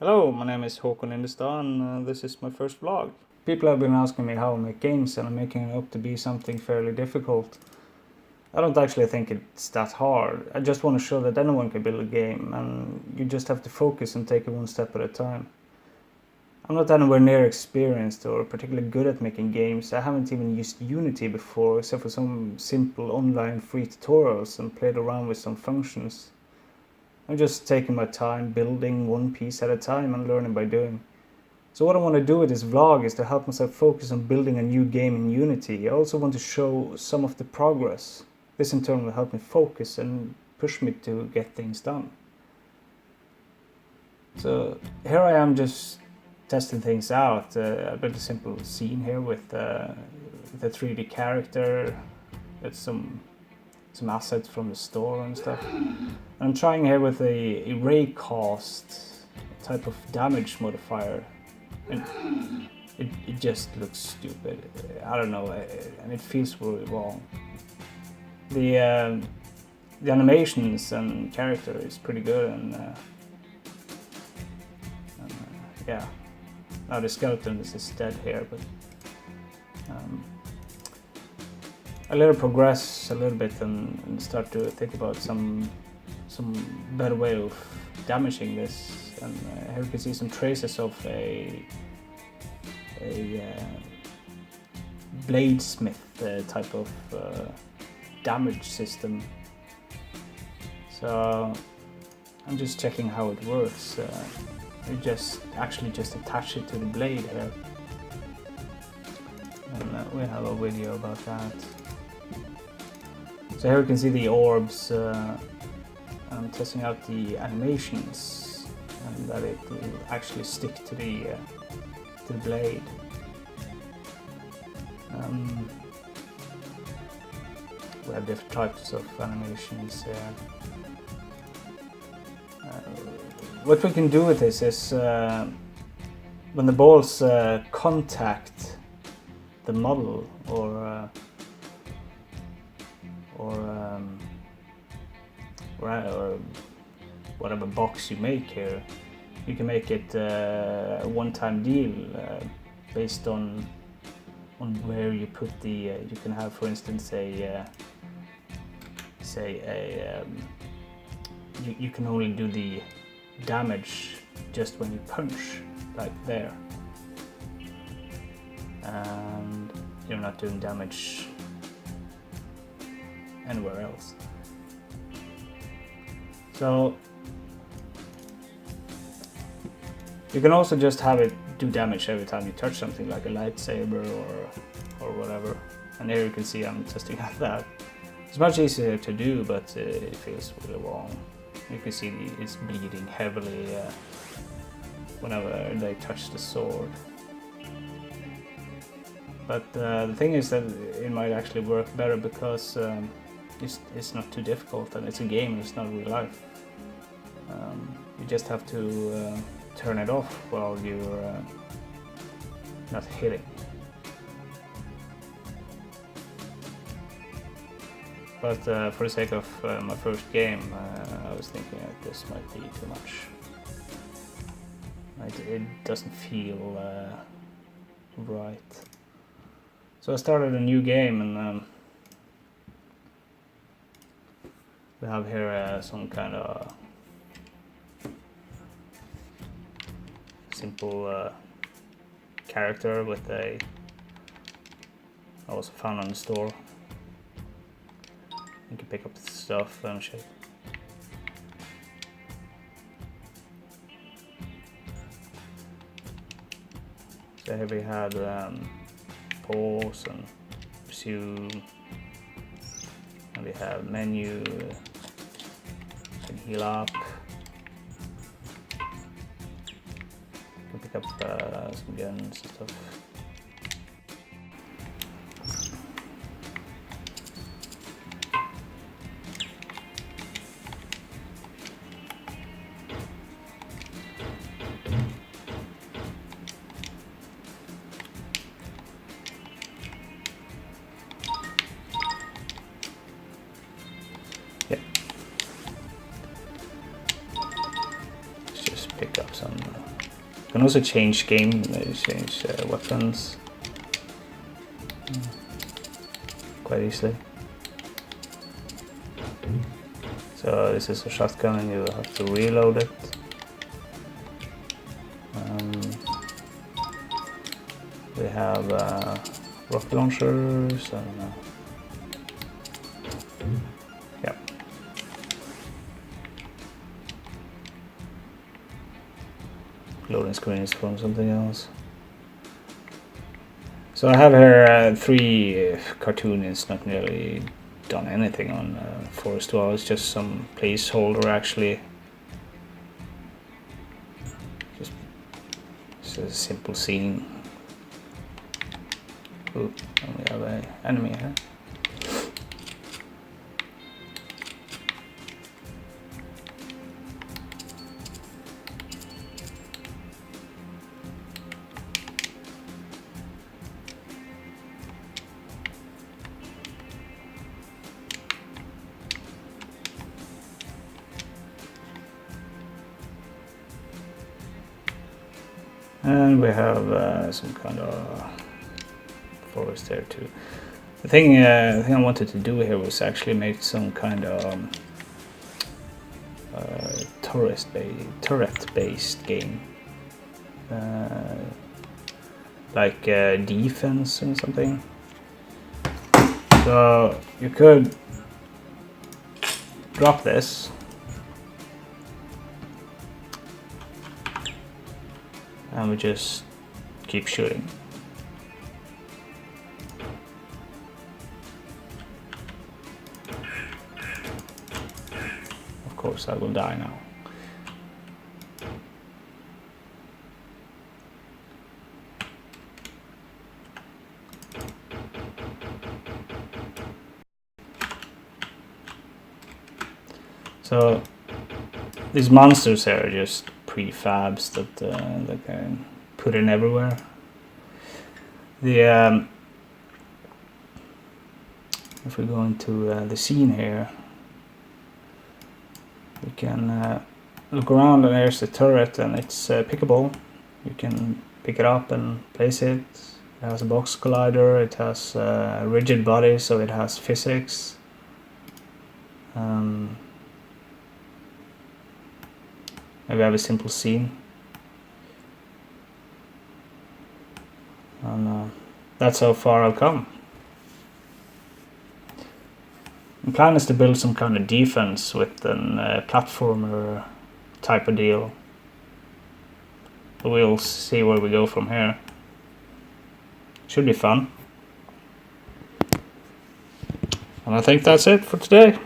Hello, my name is Håkon Lindestad and this is my first vlog. People have been asking me how I make games and I'm making it up to be something fairly difficult. I don't actually think it's that hard. I just want to show that anyone can build a game and you just have to focus and take it one step at a time. I'm not anywhere near experienced or particularly good at making games. I haven't even used Unity before except for some simple online free tutorials and played around with some functions. I'm just taking my time building one piece at a time and learning by doing. So what I want to do with this vlog is to help myself focus on building a new game in Unity. I also want to show some of the progress. This in turn will help me focus and push me to get things done. So here I am just testing things out. I built a simple scene here with a 3D character. It's some assets from the store and stuff. I'm trying here with a raycast type of damage modifier, and it just looks stupid. I don't know, and it feels really wrong. The animations and character is pretty good, and yeah. Now the skeleton is dead here, but I let it progress a little bit and start to think about some better way of damaging this. And here you can see some traces of a bladesmith type of damage system. So I'm just checking how it works. You just attach it to the blade here, and we have a video about that. So here you can see the orbs. I'm testing out the animations and that it will actually stick to the blade. We have different types of animations. What we can do with this is when the balls contact the model or whatever box you make here, you can make it a one-time deal based on where you put the. You can have, for instance, you can only do the damage just when you punch, like there, and you're not doing damage anywhere else. So you can also just have it do damage every time you touch something, like a lightsaber or whatever. And here you can see I'm testing out that. It's much easier to do, but it feels really wrong. You can see it's bleeding heavily whenever they touch the sword. But the thing is that it might actually work better because it's not too difficult and it's a game, it's not real life. You just have to turn it off while you're not hitting. But for the sake of my first game, I was thinking that this might be too much. It doesn't feel right. So I started a new game, and we have here some kind of simple character with I also found on the store. You can pick up the stuff and shit. So here we had pause and resume, and we have menu, and heal up. You can pick up some guns and stuff. Let's just pick up some You can also change change weapons quite easily. So this is a shotgun and you have to reload it. We have rocket launchers and yeah. Loading screen is from something else. So I have here 3 cartoons, not really done anything on Forest Wall. It's just some placeholder actually. Just a simple scene. Ooh, and we have an enemy here. And we have some kind of forest there too. The thing I wanted to do here was actually make some kind of turret-based game, like defense and something. So you could drop this. And we just keep shooting. Of course, I will die now. So these monsters here are just prefabs that they can put in everywhere. The if we go into the scene here, we can look around, and there's the turret, and it's pickable. You can pick it up and place it. It has a box collider. It has a rigid body, so it has physics. Maybe have a simple scene. And that's how far I've come. The plan is to build some kind of defense with a platformer type of deal. But we'll see where we go from here. Should be fun. And I think that's it for today.